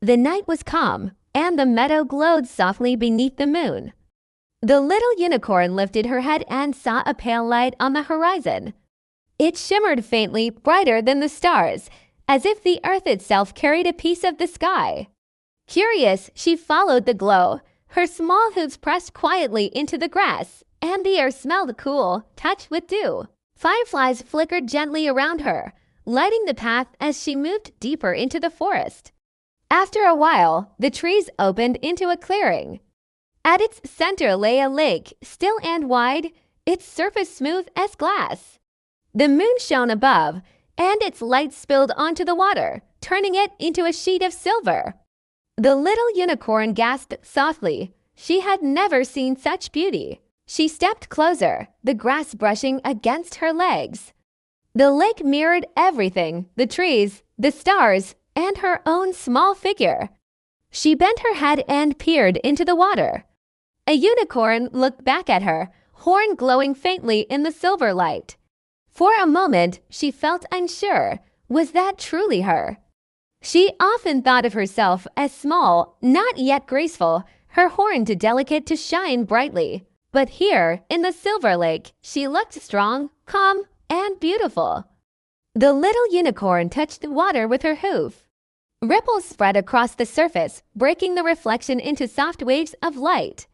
The night was calm, and the meadow glowed softly beneath the moon. The little unicorn lifted her head and saw a pale light on the horizon. It shimmered faintly, brighter than the stars, as if the earth itself carried a piece of the sky. Curious, she followed the glow. Her small hooves pressed quietly into the grass, and the air smelled cool, touched with dew. Fireflies flickered gently around her, lighting the path as she moved deeper into the forest. After a while, the trees opened into a clearing. At its center lay a lake, still and wide, its surface smooth as glass. The moon shone above, and its light spilled onto the water, turning it into a sheet of silver. The little unicorn gasped softly. She had never seen such beauty. She stepped closer, the grass brushing against her legs. The lake mirrored everything, the trees, the stars, and her own small figure. She bent her head and peered into the water. A unicorn looked back at her, horn glowing faintly in the silver light. For a moment, she felt unsure. Was that truly her? She often thought of herself as small, not yet graceful, her horn too delicate to shine brightly. But here, in the silver lake, she looked strong, calm, and beautiful. The little unicorn touched the water with her hoof. Ripples spread across the surface, breaking the reflection into soft waves of light.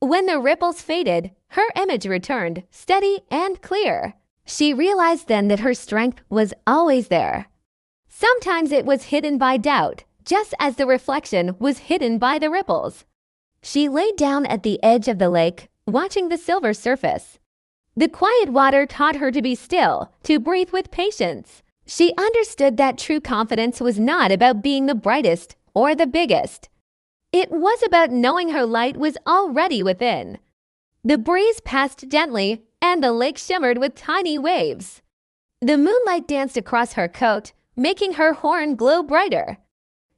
When the ripples faded, her image returned, steady and clear. She realized then that her strength was always there. Sometimes it was hidden by doubt, just as the reflection was hidden by the ripples. She lay down at the edge of the lake, watching the silver surface. The quiet water taught her to be still, to breathe with patience. She understood that true confidence was not about being the brightest or the biggest. It was about knowing her light was already within. The breeze passed gently, and the lake shimmered with tiny waves. The moonlight danced across her coat, making her horn glow brighter.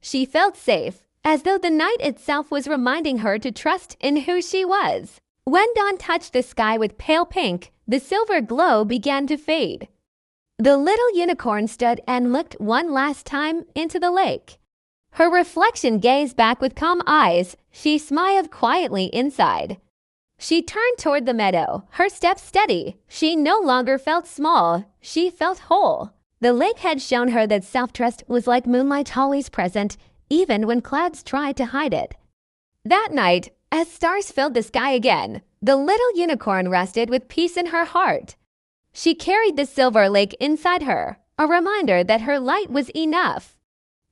She felt safe, as though the night itself was reminding her to trust in who she was. When dawn touched the sky with pale pink, the silver glow began to fade. The little unicorn stood and looked one last time into the lake. Her reflection gazed back with calm eyes. She smiled quietly inside. She turned toward the meadow, her steps steady. She no longer felt small, she felt whole. The lake had shown her that self-trust was like moonlight, always present, even when clouds tried to hide it. That night, as stars filled the sky again, the little unicorn rested with peace in her heart. She carried the silver lake inside her, a reminder that her light was enough.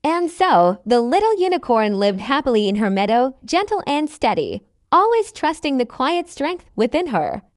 And so, the little unicorn lived happily in her meadow, gentle and steady, always trusting the quiet strength within her.